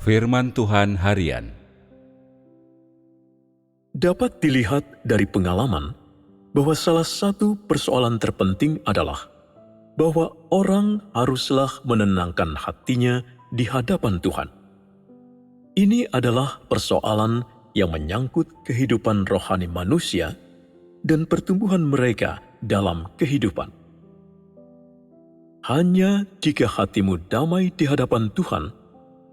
Firman Tuhan Harian. Dapat dilihat dari pengalaman bahwa salah satu persoalan terpenting adalah bahwa orang haruslah menenangkan hatinya di hadapan Tuhan. Ini adalah persoalan yang menyangkut kehidupan rohani manusia dan pertumbuhan mereka dalam kehidupan. Hanya jika hatimu damai di hadapan Tuhan,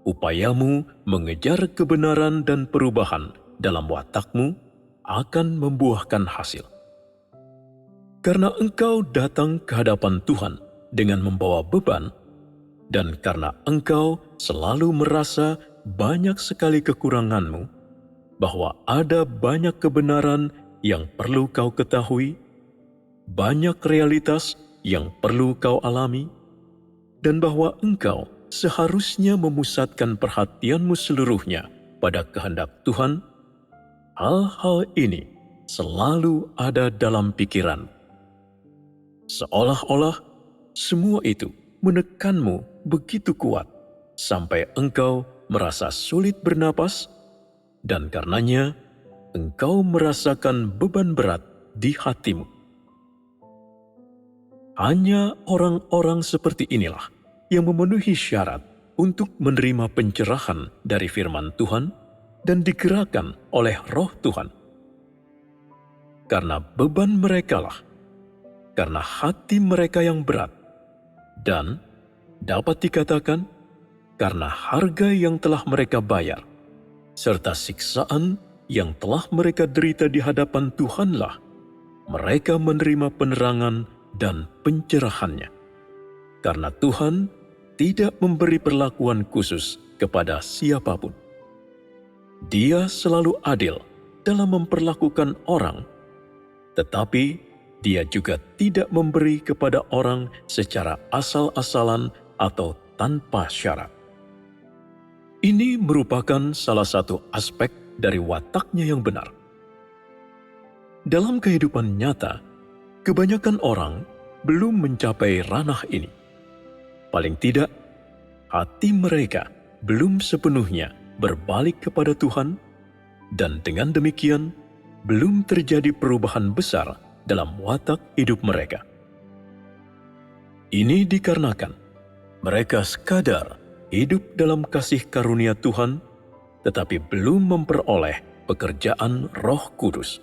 upayamu mengejar kebenaran dan perubahan dalam watakmu akan membuahkan hasil. Karena engkau datang ke hadapan Tuhan dengan membawa beban, dan karena engkau selalu merasa banyak sekali kekuranganmu, bahwa ada banyak kebenaran yang perlu kau ketahui, banyak realitas yang perlu kau alami, dan bahwa engkau seharusnya memusatkan perhatianmu seluruhnya pada kehendak Tuhan. Hal-hal ini selalu ada dalam pikiran. Seolah-olah semua itu menekanmu begitu kuat, sampai engkau merasa sulit bernapas, dan karenanya engkau merasakan beban berat di hatimu. Hanya orang-orang seperti inilah yang memenuhi syarat untuk menerima pencerahan dari firman Tuhan dan digerakkan oleh Roh Tuhan. Karena beban merekalah, karena hati mereka yang berat, dan dapat dikatakan karena harga yang telah mereka bayar, serta siksaan yang telah mereka derita di hadapan Tuhanlah, mereka menerima penerangan dan pencerahannya. Karena Tuhan tidak memberi perlakuan khusus kepada siapapun. Dia selalu adil dalam memperlakukan orang, tetapi Dia juga tidak memberi kepada orang secara asal-asalan atau tanpa syarat. Ini merupakan salah satu aspek dari wataknya yang benar. Dalam kehidupan nyata, kebanyakan orang belum mencapai ranah ini. Paling tidak, hati mereka belum sepenuhnya berbalik kepada Tuhan, dan dengan demikian belum terjadi perubahan besar dalam watak hidup mereka. Ini dikarenakan mereka sekadar hidup dalam kasih karunia Tuhan, tetapi belum memperoleh pekerjaan Roh Kudus.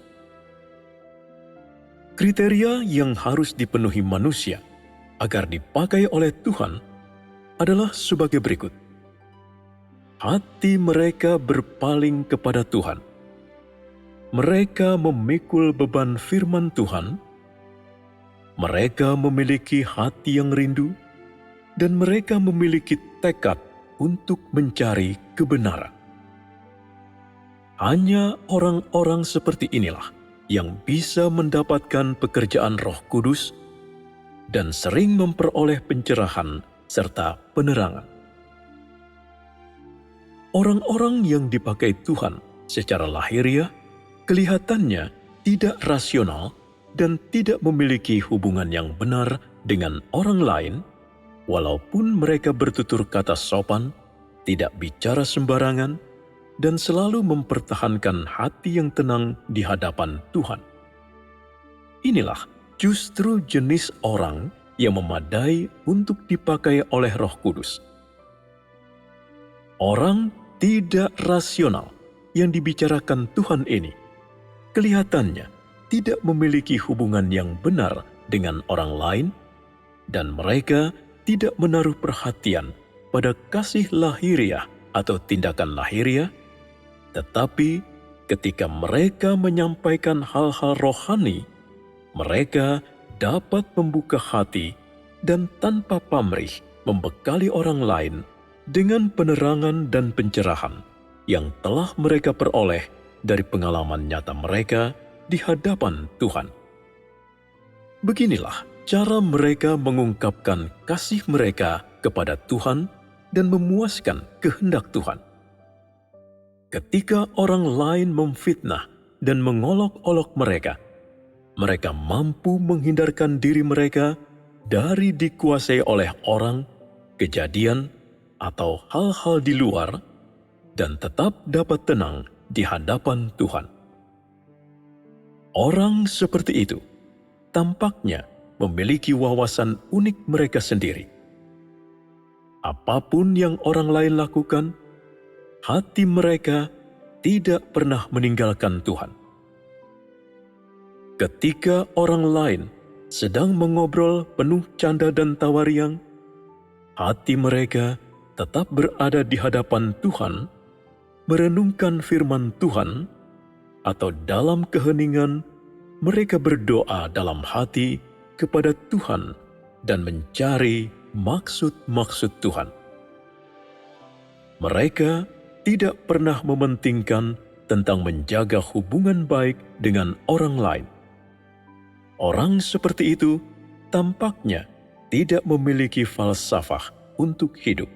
Kriteria yang harus dipenuhi manusia agar dipakai oleh Tuhan adalah sebagai berikut. Hati mereka berpaling kepada Tuhan. Mereka memikul beban firman Tuhan. Mereka memiliki hati yang rindu, dan mereka memiliki tekad untuk mencari kebenaran. Hanya orang-orang seperti inilah yang bisa mendapatkan pekerjaan Roh Kudus dan sering memperoleh pencerahan serta penerangan. Orang-orang yang dipakai Tuhan secara lahiriah kelihatannya tidak rasional dan tidak memiliki hubungan yang benar dengan orang lain, walaupun mereka bertutur kata sopan, tidak bicara sembarangan, dan selalu mempertahankan hati yang tenang di hadapan Tuhan. Inilah justru jenis orang yang memadai untuk dipakai oleh Roh Kudus. Orang tidak rasional yang dibicarakan Tuhan ini kelihatannya tidak memiliki hubungan yang benar dengan orang lain, dan mereka tidak menaruh perhatian pada kasih lahiriah atau tindakan lahiriah, tetapi ketika mereka menyampaikan hal-hal rohani, mereka dapat membuka hati dan tanpa pamrih membekali orang lain dengan penerangan dan pencerahan yang telah mereka peroleh dari pengalaman nyata mereka di hadapan Tuhan. Beginilah cara mereka mengungkapkan kasih mereka kepada Tuhan dan memuaskan kehendak Tuhan. Ketika orang lain memfitnah dan mengolok-olok mereka, mereka mampu menghindarkan diri mereka dari dikuasai oleh orang, kejadian, atau hal-hal di luar, dan tetap dapat tenang di hadapan Tuhan. Orang seperti itu tampaknya memiliki wawasan unik mereka sendiri. Apapun yang orang lain lakukan, hati mereka tidak pernah meninggalkan Tuhan. Ketika orang lain sedang mengobrol penuh canda dan tawa riang, hati mereka tetap berada di hadapan Tuhan, merenungkan firman Tuhan, atau dalam keheningan mereka berdoa dalam hati kepada Tuhan dan mencari maksud-maksud Tuhan. Mereka tidak pernah mementingkan tentang menjaga hubungan baik dengan orang lain. Orang seperti itu tampaknya tidak memiliki falsafah untuk hidup.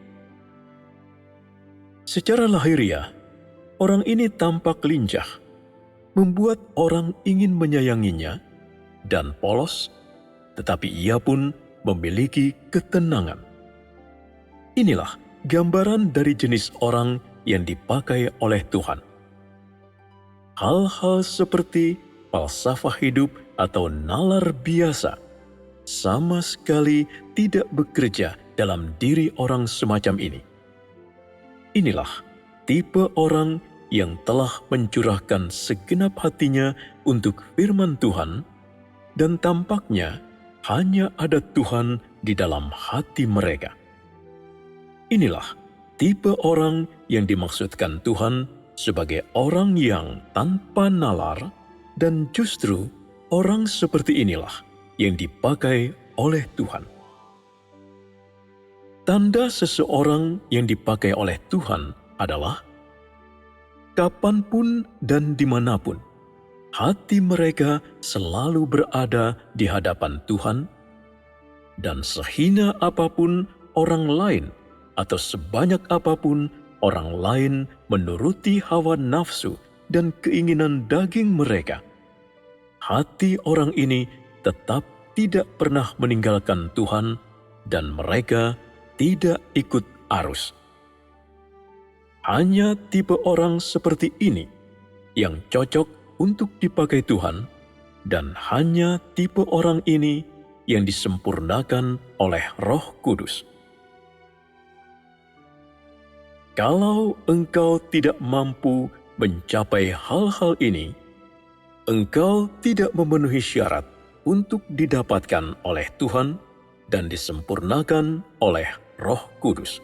Secara lahiriah, orang ini tampak lincah, membuat orang ingin menyayanginya, dan polos, tetapi ia pun memiliki ketenangan. Inilah gambaran dari jenis orang yang dipakai oleh Tuhan. Hal-hal seperti falsafah hidup atau nalar biasa sama sekali tidak bekerja dalam diri orang semacam ini. Inilah tipe orang yang telah mencurahkan segenap hatinya untuk firman Tuhan, dan tampaknya hanya ada Tuhan di dalam hati mereka. Inilah tipe orang yang dimaksudkan Tuhan sebagai orang yang tanpa nalar, dan justru orang seperti inilah yang dipakai oleh Tuhan. Tanda seseorang yang dipakai oleh Tuhan adalah kapanpun dan dimanapun, hati mereka selalu berada di hadapan Tuhan, dan sehina apapun orang lain atau sebanyak apapun orang lain menuruti hawa nafsu dan keinginan daging mereka, hati orang ini tetap tidak pernah meninggalkan Tuhan, dan mereka tidak ikut arus. Hanya tipe orang seperti ini yang cocok untuk dipakai Tuhan, dan hanya tipe orang ini yang disempurnakan oleh Roh Kudus. Kalau engkau tidak mampu mencapai hal-hal ini, engkau tidak memenuhi syarat untuk didapatkan oleh Tuhan dan disempurnakan oleh Roh Kudus.